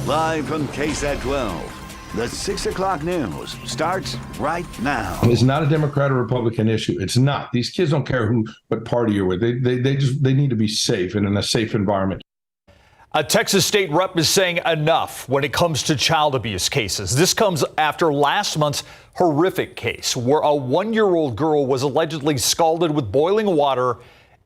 Live from KSAT 12, the 6 o'clock news starts right now. It's not a Democrat or Republican issue. It's not. These kids don't care what party you're with. They need to be safe and in a safe environment. A Texas state rep is saying enough when it comes to child abuse cases. This comes after last month's horrific case where a 1-year-old girl was allegedly scalded with boiling water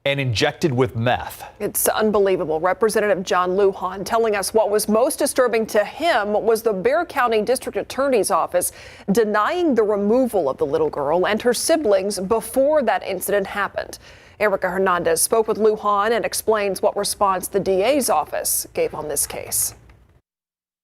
and injected with meth. It's unbelievable. Representative John Lujan telling us what was most disturbing to him was the Bexar County District Attorney's Office denying the removal of the little girl and her siblings before that incident happened. Erica Hernandez spoke with Lujan and explains what response the DA's office gave on this case.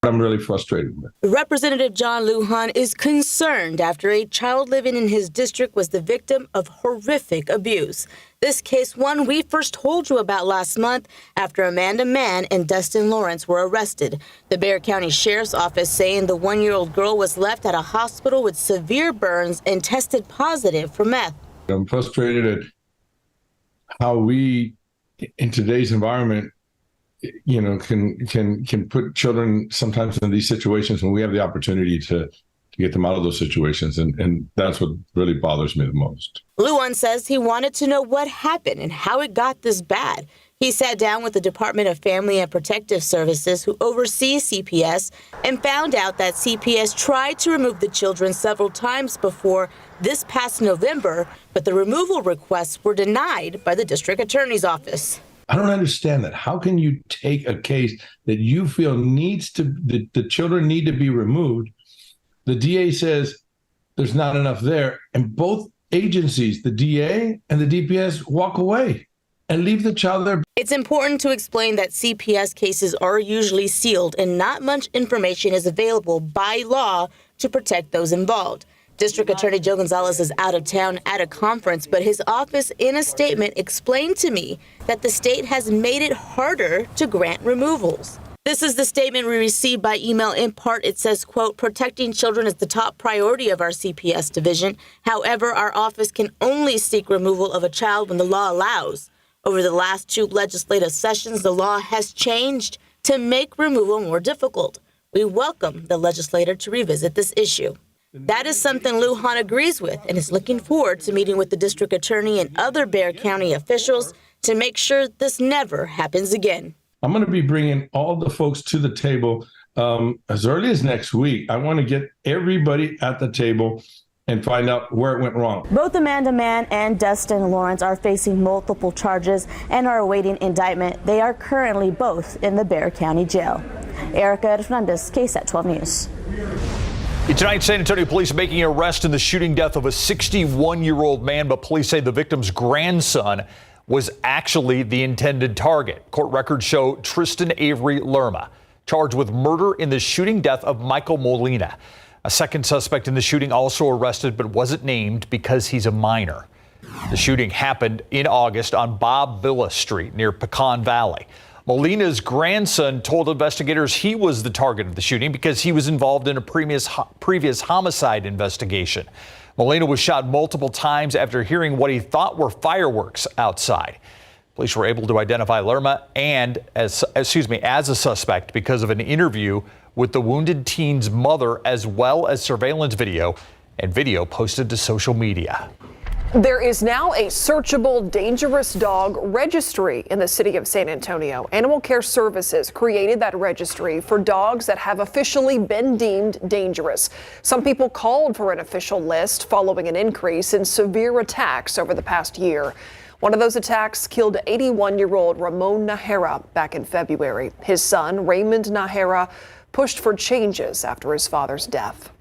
I'm really frustrated with. Representative John Lujan is concerned after a child living in his district was the victim of horrific abuse. This case, one we first told you about last month after Amanda Mann and Dustin Lawrence were arrested. The Bexar County Sheriff's Office saying the 1-year-old girl was left at a hospital with severe burns and tested positive for meth. I'm frustrated at how we, in today's environment, can put children sometimes in these situations when we have the opportunity to get them out of those situations. And that's what really bothers me the most. Lujan says he wanted to know what happened and how it got this bad. He sat down with the Department of Family and Protective Services, who oversees CPS, and found out that CPS tried to remove the children several times before this past November, but the removal requests were denied by the district attorney's office. I don't understand that. How can you take a case that you feel the children need to be removed? The DA says there's not enough there, and both agencies, the DA and the DPS, walk away and leave the child there. It's important to explain that CPS cases are usually sealed and not much information is available by law to protect those involved. District Attorney Joe Gonzalez is out of town at a conference, but his office in a statement explained to me that the state has made it harder to grant removals. This is the statement we received by email. In part, it says, quote, protecting children is the top priority of our CPS division. However, our office can only seek removal of a child when the law allows. Over the last 2 legislative sessions, the law has changed to make removal more difficult. We welcome the legislator to revisit this issue. That is something Lujan agrees with and is looking forward to meeting with the district attorney and other Bexar County officials to make sure this never happens again. I'm going to be bringing all the folks to the table as early as next week. I want to get everybody at the table and find out where it went wrong. Both Amanda Mann and Dustin Lawrence are facing multiple charges and are awaiting indictment. They are currently both in the Bexar County Jail. Erica Hernandez, KSAT 12 News. Tonight, San Antonio police making an arrest in the shooting death of a 61-year-old man, but police say the victim's grandson was actually the intended target. Court records show Tristan Avery Lerma charged with murder in the shooting death of Michael Molina. A second suspect in the shooting also arrested but wasn't named because he's a minor. The shooting happened in August on Bob Villa Street near Pecan Valley. Molina's grandson told investigators he was the target of the shooting because he was involved in a previous homicide investigation. Molina was shot multiple times after hearing what he thought were fireworks outside. Police were able to identify Lerma as a suspect because of an interview with the wounded teen's mother, as well as surveillance video and video posted to social media. There is now a searchable dangerous dog registry in the city of San Antonio. Animal Care Services created that registry for dogs that have officially been deemed dangerous. Some people called for an official list following an increase in severe attacks over the past year. One of those attacks killed 81-year-old Ramon Nahera back in February. His son, Raymond Nahera, pushed for changes after his father's death.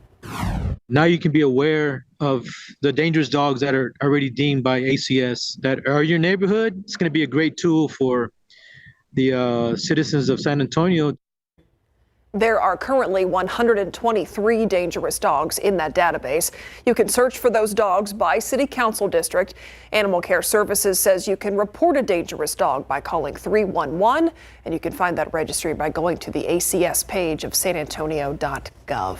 Now you can be aware of the dangerous dogs that are already deemed by ACS that are in your neighborhood. It's going to be a great tool for the citizens of San Antonio. There are currently 123 dangerous dogs in that database. You can search for those dogs by city council district. Animal Care Services says you can report a dangerous dog by calling 311, and you can find that registry by going to the ACS page of sanantonio.gov.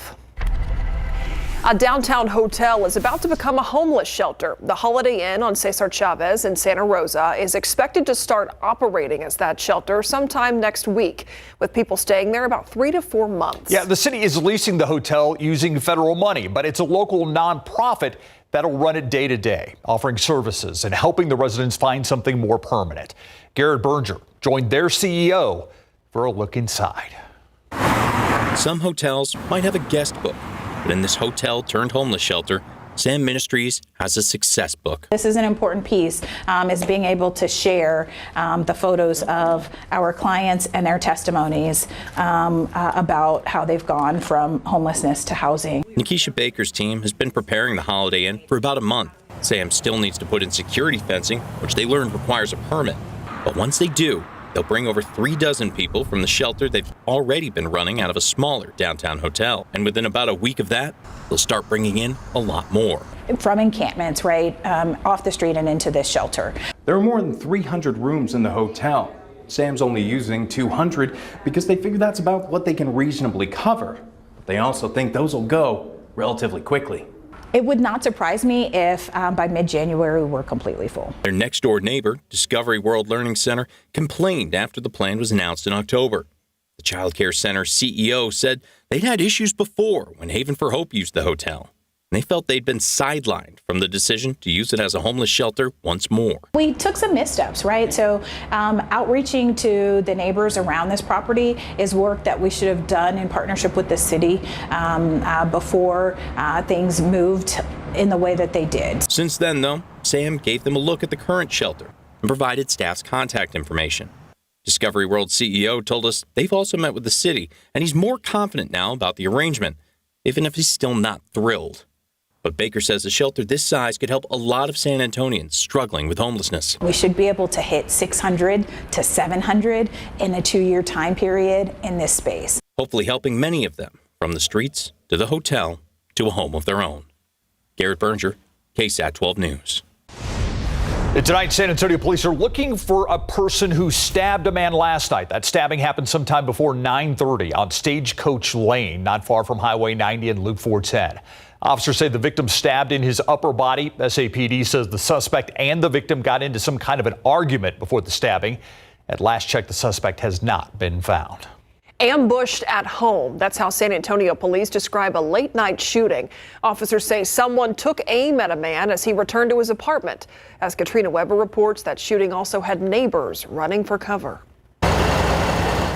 A downtown hotel is about to become a homeless shelter. The Holiday Inn on Cesar Chavez in Santa Rosa is expected to start operating as that shelter sometime next week, with people staying there about 3 to 4 months. Yeah, the city is leasing the hotel using federal money, but it's a local nonprofit that'll run it day to day, offering services and helping the residents find something more permanent. Garrett Berger joined their CEO for a look inside. Some hotels might have a guest book, but in this hotel turned homeless shelter, Sam Ministries has a success book. This is an important piece, is being able to share the photos of our clients and their testimonies about how they've gone from homelessness to housing. Nikisha Baker's team has been preparing the Holiday Inn for about a month. Sam still needs to put in security fencing, which they learned requires a permit. But once they do, they'll bring over 36 people from the shelter they've already been running out of a smaller downtown hotel. And within about a week of that, they'll start bringing in a lot more. From encampments, right, off the street and into this shelter. There are more than 300 rooms in the hotel. Sam's only using 200 because they figure that's about what they can reasonably cover. They also think those will go relatively quickly. It would not surprise me if by mid-January we're completely full. Their next door neighbor, Discovery World Learning Center, complained after the plan was announced in October. The Child Care Center CEO said they'd had issues before when Haven for Hope used the hotel. And they felt they'd been sidelined from the decision to use it as a homeless shelter once more. We took some missteps, right? So outreaching to the neighbors around this property is work that we should have done in partnership with the city before things moved in the way that they did. Since then, though, Sam gave them a look at the current shelter and provided staff's contact information. Discovery World CEO told us they've also met with the city, and he's more confident now about the arrangement, even if he's still not thrilled. But Baker says a shelter this size could help a lot of San Antonians struggling with homelessness. We should be able to hit 600 to 700 in a 2-year time period in this space. Hopefully helping many of them from the streets to the hotel to a home of their own. Garrett Berger, KSAT 12 News. And tonight, San Antonio police are looking for a person who stabbed a man last night. That stabbing happened sometime before 9:30 on Stagecoach Lane, not far from Highway 90 and Loop 410. Officers say the victim stabbed in his upper body. SAPD says the suspect and the victim got into some kind of an argument before the stabbing. At last check, the suspect has not been found. Ambushed at home. That's how San Antonio police describe a late night shooting. Officers say someone took aim at a man as he returned to his apartment. As Katrina Weber reports, that shooting also had neighbors running for cover.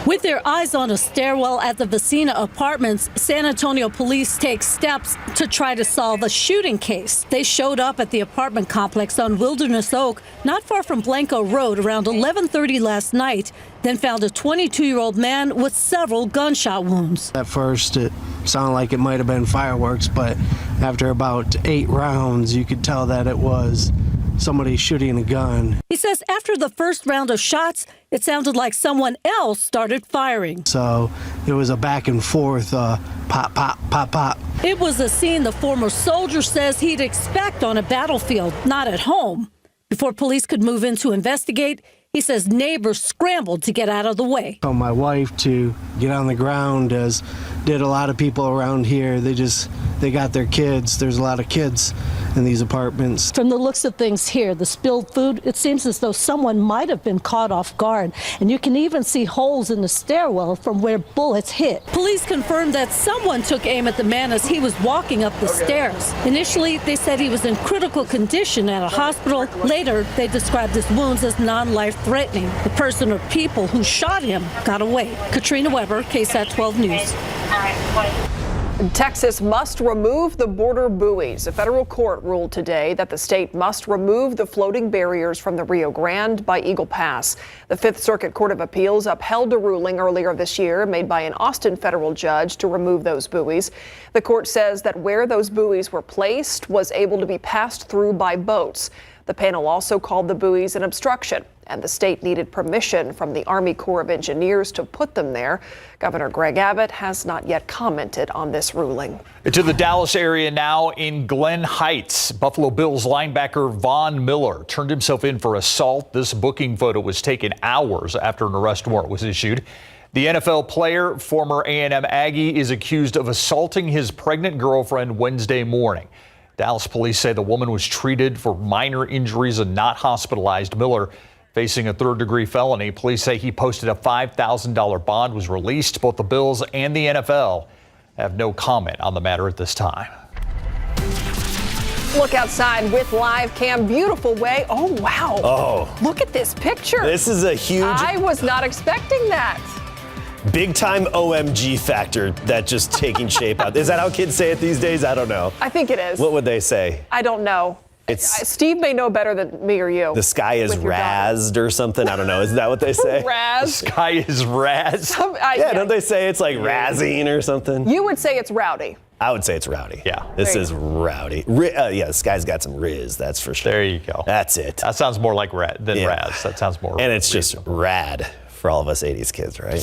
With their eyes on a stairwell at the Vecina Apartments, San Antonio police take steps to try to solve a shooting case. They showed up at the apartment complex on Wilderness Oak, not far from Blanco Road, around 11:30 last night, then found a 22-year-old man with several gunshot wounds. At first, it sounded like it might have been fireworks, but after about 8 rounds, you could tell that it was somebody shooting a gun. He says after the first round of shots, it sounded like someone else started firing. So it was a back and forth, pop, pop, pop, pop. It was a scene the former soldier says he'd expect on a battlefield, not at home. Before police could move in to investigate, he says neighbors scrambled to get out of the way. Told my wife to get on the ground, as did a lot of people around here. They got their kids. There's a lot of kids in these apartments. From the looks of things here, the spilled food, it seems as though someone might have been caught off guard. And you can even see holes in the stairwell from where bullets hit. Police confirmed that someone took aim at the man as he was walking up the stairs. Initially, they said he was in critical condition at a hospital. Later, they described his wounds as non-life-threatening. The person or people who shot him got away. Katrina Weber, KSAT 12 News. Texas must remove the border buoys. A federal court ruled today that the state must remove the floating barriers from the Rio Grande by Eagle Pass. The Fifth Circuit Court of Appeals upheld a ruling earlier this year made by an Austin federal judge to remove those buoys. The court says that where those buoys were placed was able to be passed through by boats. The panel also called the buoys an obstruction, and the state needed permission from the Army Corps of Engineers to put them there. Governor Greg Abbott has not yet commented on this ruling. To the Dallas area now in Glen Heights. Buffalo Bills linebacker Von Miller turned himself in for assault. This booking photo was taken hours after an arrest warrant was issued. The NFL player, former A&M Aggie, is accused of assaulting his pregnant girlfriend Wednesday morning. Dallas police say the woman was treated for minor injuries and not hospitalized. Miller facing a third-degree felony. Police say he posted a $5,000 bond, was released. Both the Bills and the NFL have no comment on the matter at this time. Look outside with live cam. Beautiful way. Oh, wow. Oh. Look at this picture. This is a huge. I was not expecting that. Big time OMG factor that just taking shape out. Is that how kids say it these days? I don't know. I think it is. What would they say? I don't know. Steve may know better than me or you. The sky is razzed or something. I don't know. Is that what they say? Razzed. The sky is razzed. Yeah, don't they say it's like razzing or something? You would say it's rowdy. I would say it's rowdy. Yeah. This is rowdy. Yeah, this guy's got some riz, that's for sure. There you go. That's it. That sounds more like raz. That sounds more. And it's reasonable. just rad for all of us 80s kids, right?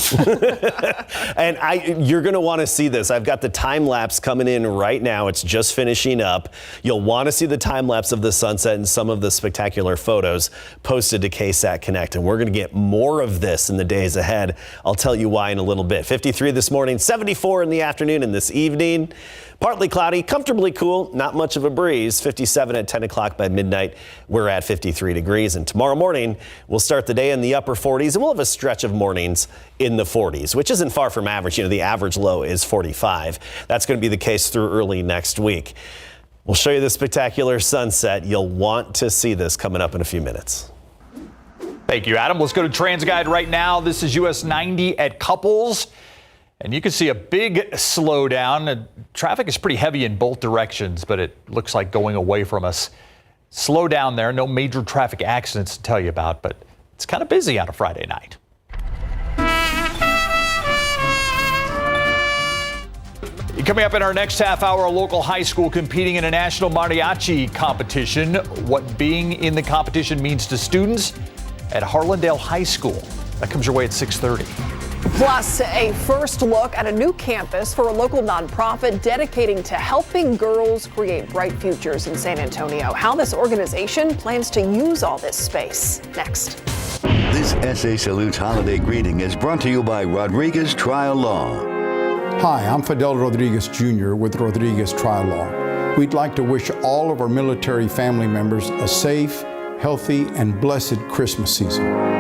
And you're going to want to see this. I've got the time lapse coming in right now. It's just finishing up. You'll want to see the time lapse of the sunset and some of the spectacular photos posted to KSAT Connect. And we're going to get more of this in the days ahead. I'll tell you why in a little bit. 53 this morning, 74 in the afternoon and this evening. Partly cloudy, comfortably cool, not much of a breeze. 57 at 10 o'clock by midnight. We're at 53 degrees. And tomorrow morning, we'll start the day in the upper 40s, and we'll have a stretch of mornings in the 40s, which isn't far from average. You know, the average low is 45. That's going to be the case through early next week. We'll show you the spectacular sunset. You'll want to see this coming up in a few minutes. Thank you, Adam. Let's go to TransGuide right now. This is US 90 at Couples. And you can see a big slowdown. Traffic is pretty heavy in both directions, but it looks like going away from us. Slow down there. No major traffic accidents to tell you about, but it's kind of busy on a Friday night. Coming up in our next half hour, a local high school competing in a national mariachi competition. What being in the competition means to students at Harlandale High School. That comes your way at 6:30. Plus, a first look at a new campus for a local nonprofit dedicating to helping girls create bright futures in San Antonio. How this organization plans to use all this space. Next. This SA Salutes holiday greeting is brought to you by Rodriguez Trial Law. Hi, I'm Fidel Rodriguez Jr. with Rodriguez Trial Law. We'd like to wish all of our military family members a safe, healthy, and blessed Christmas season.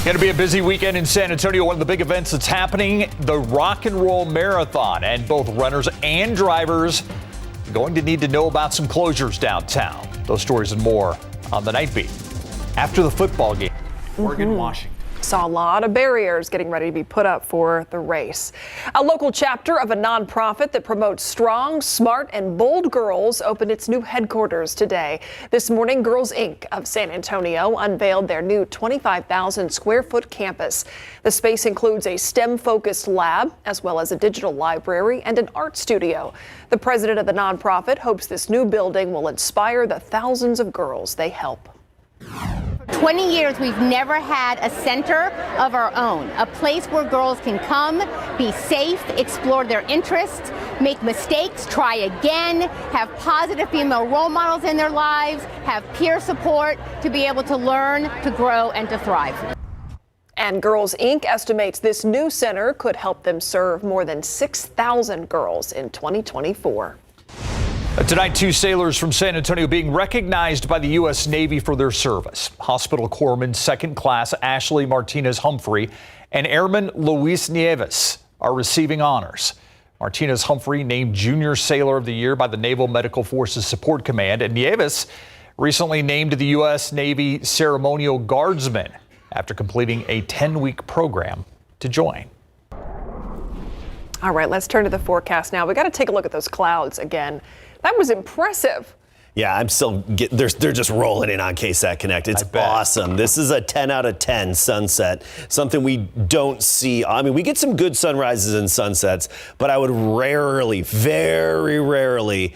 Going to be a busy weekend in San Antonio. One of the big events that's happening, the Rock and Roll Marathon, and both runners and drivers going to need to know about some closures downtown. Those stories and more on the Night Beat after the football game. Oregon, Washington. Saw a lot of barriers getting ready to be put up for the race. A local chapter of a nonprofit that promotes strong, smart, and bold girls opened its new headquarters today. This morning, Girls Inc. of San Antonio unveiled their new 25,000 square foot campus. The space includes a STEM-focused lab, as well as a digital library and an art studio. The president of the nonprofit hopes this new building will inspire the thousands of girls they help. 20 years, we've never had a center of our own, a place where girls can come, be safe, explore their interests, make mistakes, try again, have positive female role models in their lives, have peer support to be able to learn, to grow, and to thrive. And Girls Inc. estimates this new center could help them serve more than 6,000 girls in 2024. Tonight, 2 sailors from San Antonio being recognized by the U.S. Navy for their service. Hospital Corpsman 2nd Class Ashley Martinez Humphrey and Airman Luis Nieves are receiving honors. Martinez Humphrey named Junior Sailor of the Year by the Naval Medical Forces Support Command, and Nieves recently named the U.S. Navy Ceremonial Guardsman after completing a 10-week program to join. All right, let's turn to the forecast now. We got to take a look at those clouds again. That was impressive. Yeah, I'm still they're just rolling in on KSAT Connect. It's awesome. This is a 10 out of 10 sunset, something we don't see. I mean, we get some good sunrises and sunsets, but I would rarely, very rarely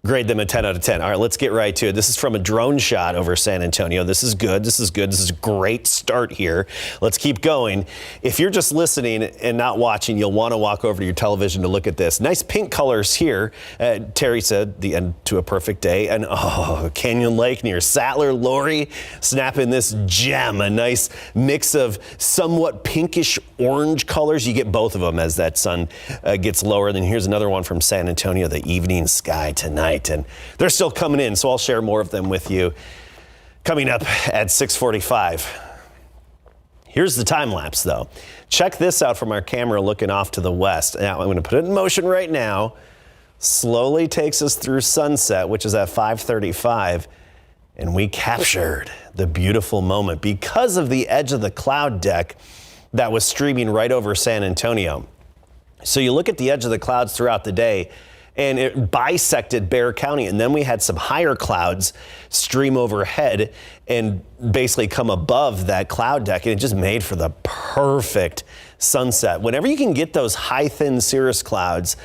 Grade them a 10 out of 10. All right, let's get right to it. This is from a drone shot over San Antonio. This is good. This is good. This is a great start here. Let's keep going. If you're just listening and not watching, you'll want to walk over to your television to look at this. Nice pink colors here. Terry said the end to a perfect day. And Canyon Lake near Sattler, Lori, snapping this gem. A nice mix of somewhat pinkish orange colors. You get both of them as that sun gets lower. Then here's another one from San Antonio, the evening sky tonight. And they're still coming in, so I'll share more of them with you coming up at 6:45. Here's the time lapse, though. Check this out from our camera looking off to the west. Now, I'm going to put it in motion right now. Slowly takes us through sunset, which is at 5:35, and we captured the beautiful moment because of the edge of the cloud deck that was streaming right over San Antonio. So you look at the edge of the clouds throughout the day, and it bisected Bexar County. And then we had some higher clouds stream overhead and basically come above that cloud deck. And it just made for the perfect sunset. Whenever you can get those high, thin cirrus clouds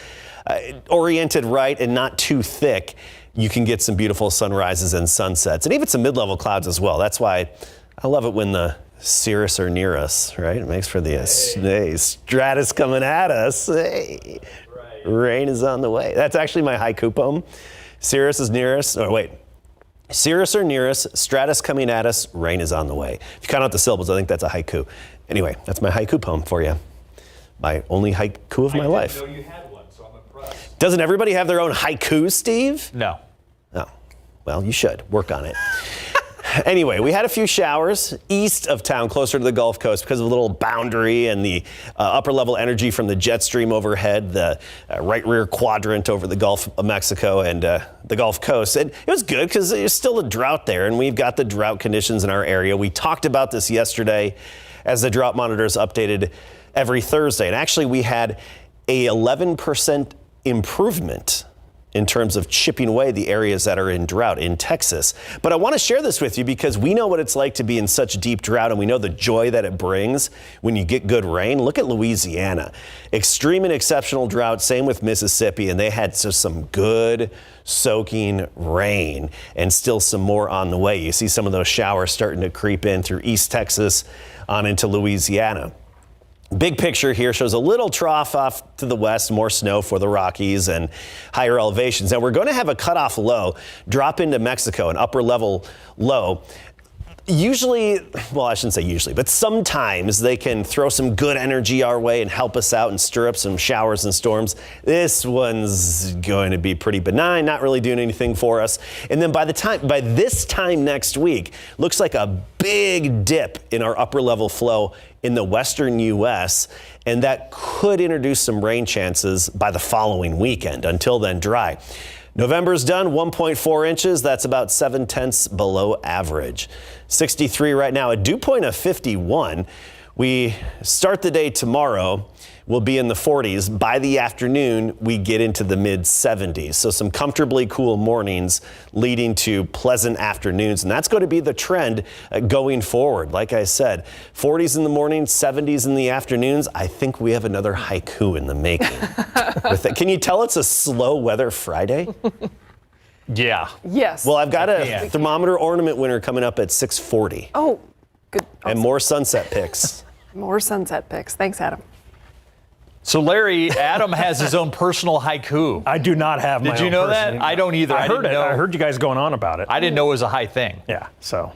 oriented right and not too thick, you can get some beautiful sunrises and sunsets. And even some mid-level clouds as well. That's why I love it when the cirrus are near us, right? It makes for the stratus coming at us. Hey. Rain is on the way. That's actually my haiku poem. Cirrus is near us. Oh, wait. Cirrus are near us. Stratus coming at us. Rain is on the way. If you count out the syllables, I think that's a haiku. Anyway, that's my haiku poem for you. My only haiku of my life. I didn't know you had one, so I'm impressed. Doesn't everybody have their own haiku, Steve? No. Oh, well, you should. Work on it. Anyway, we had a few showers east of town, closer to the Gulf Coast, because of a little boundary and the upper level energy from the jet stream overhead, the right rear quadrant over the Gulf of Mexico and the Gulf Coast. And it was good because there's still a drought there, and we've got the drought conditions in our area. We talked about this yesterday as the drought monitors updated every Thursday. And actually, we had a 11% improvement in terms of chipping away the areas that are in drought in Texas. But I want to share this with you because we know what it's like to be in such deep drought, and we know the joy that it brings when you get good rain. Look at Louisiana. Extreme and exceptional drought, same with Mississippi, and they had just some good soaking rain and still some more on the way. You see some of those showers starting to creep in through East Texas on into Louisiana. Big picture here shows a little trough off to the west, more snow for the Rockies and higher elevations. Now we're going to have a cutoff low drop into Mexico, an upper level low. Usually, well, I shouldn't say usually, but sometimes they can throw some good energy our way and help us out and stir up some showers and storms. This one's going to be pretty benign, not really doing anything for us. And then by this time next week, looks like a big dip in our upper level flow in the western U.S., and that could introduce some rain chances by the following weekend. Until then, dry. November's done, 1.4 inches. That's about 0.7 below average. 63 right now, a dew point of 51. We start the day tomorrow. We'll be in the 40s. By the afternoon, we get into the mid 70s. So some comfortably cool mornings leading to pleasant afternoons. And that's going to be the trend going forward. Like I said, 40s in the morning, 70s in the afternoons. I think we have another haiku in the making. With it. Can you tell it's a slow weather Friday? Yeah. Yes. Well, I've got a thermometer ornament winner coming up at 6:40. Oh, good. And more sunset pics. More sunset pics. Thanks, Adam. So, Larry, Adam has his own personal haiku. I do not have my own. Did you know that? I don't either. I heard it. I heard you guys going on about it. I didn't know it was a high thing. Yeah, so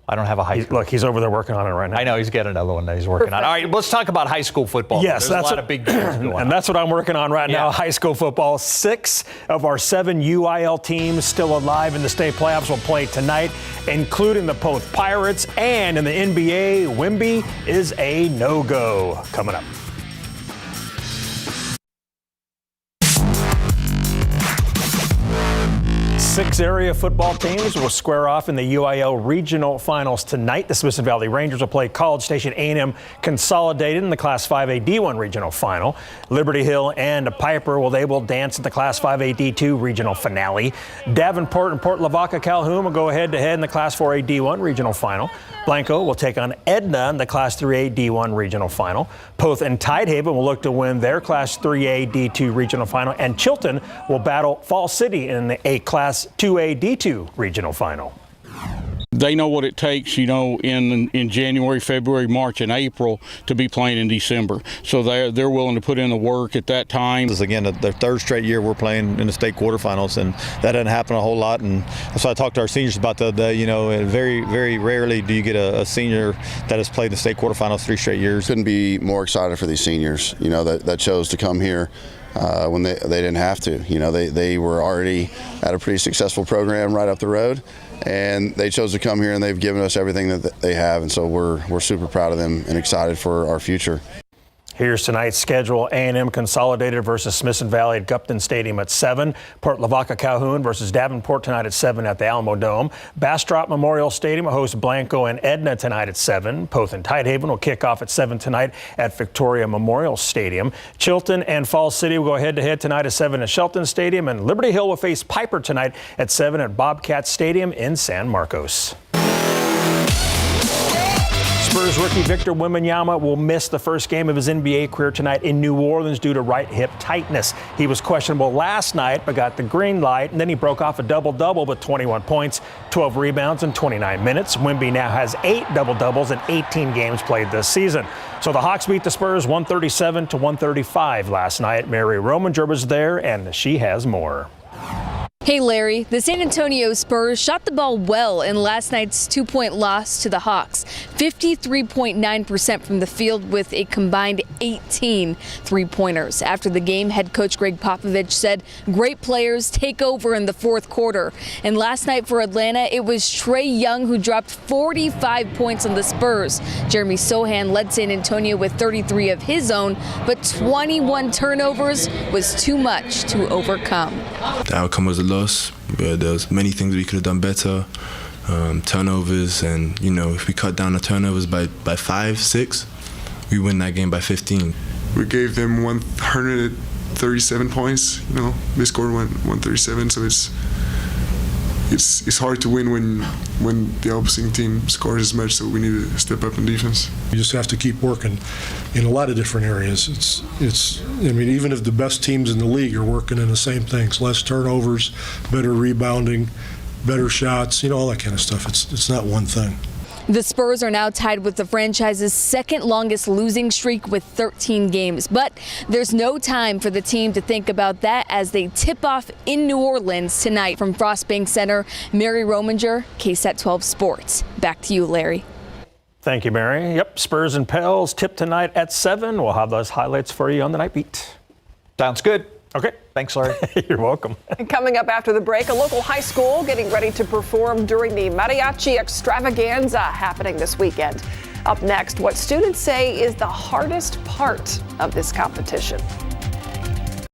I don't have a haiku. Look, he's over there working on it right now. I know, he's got another one that he's working on. All right, let's talk about high school football. Yes, There's a lot of big games going on. And that's what I'm working on right now, high school football. 6 of our 7 UIL teams still alive in the state playoffs will play tonight, including the both Pirates, and in the NBA, Wemby is a no-go. Coming up. 6 area football teams will square off in the UIL regional finals tonight. The Smithson Valley Rangers will play College Station A&M Consolidated in the Class 5A D1 regional final. Liberty Hill and Piper they will dance in the Class 5A D2 regional finale. Davenport and Port Lavaca Calhoun will go head-to-head in the Class 4A D1 regional final. Blanco will take on Edna in the Class 3A D1 regional final. Poth and Tidehaven will look to win their Class 3A D2 regional final, and Chilton will battle Fall City in a Class 2A D2 regional final. They know what it takes, in January, February, March, and April to be playing in December. So they're willing to put in the work at that time. This is, again, the third straight year we're playing in the state quarterfinals, and that doesn't happen a whole lot. And that's why I talked to our seniors about very, very rarely do you get a senior that has played the state quarterfinals 3 straight years. Couldn't be more excited for these seniors, that chose to come here. When they didn't have to. They were already at a pretty successful program right up the road, and they chose to come here, and they've given us everything that they have, and so we're super proud of them and excited for our future. Here's tonight's schedule. A&M Consolidated versus Smithson Valley at Gupton Stadium at 7. Port Lavaca Calhoun versus Davenport tonight at 7 at the Alamo Dome. Bastrop Memorial Stadium will host Blanco and Edna tonight at 7. Poth and Tidehaven will kick off at 7 tonight at Victoria Memorial Stadium. Chilton and Falls City will go head-to-head tonight at 7 at Shelton Stadium. And Liberty Hill will face Piper tonight at 7 at Bobcat Stadium in San Marcos. Spurs rookie Victor Wembanyama will miss the first game of his NBA career tonight in New Orleans due to right hip tightness. He was questionable last night but got the green light, and then he broke off a double-double with 21 points, 12 rebounds in 29 minutes. Wemby now has 8 double-doubles in 18 games played this season. So the Hawks beat the Spurs 137-135 last night. Mary Rominger was there, and she has more. Hey Larry, the San Antonio Spurs shot the ball well in last night's 2-point loss to the Hawks. 53.9% from the field with a combined 18 three-pointers. After the game, head coach Greg Popovich said great players take over in the fourth quarter. And last night for Atlanta, it was Trae Young who dropped 45 points on the Spurs. Jeremy Sohan led San Antonio with 33 of his own, but 21 turnovers was too much to overcome. The outcome was a loss. There was many things we could have done better. Turnovers, and if we cut down the turnovers by 5, 6, we win that game by 15. We gave them 137 points. They scored 137, so it's hard to win when the opposing team scores as much. So we need to step up in defense. You just have to keep working in a lot of different areas. Even if the best teams in the league are working in the same things, less turnovers, better rebounding, better shots, all that kind of stuff. It's not one thing. The Spurs are now tied with the franchise's second longest losing streak with 13 games. But there's no time for the team to think about that as they tip off in New Orleans tonight. From Frost Bank Center, Mary Rominger, KSAT 12 Sports. Back to you, Larry. Thank you, Mary. Yep, Spurs and Pels tip tonight at 7. We'll have those highlights for you on the Night Beat. Sounds good. Okay. Thanks, Larry. You're welcome. And coming up after the break, a local high school getting ready to perform during the Mariachi Extravaganza happening this weekend. Up next, what students say is the hardest part of this competition.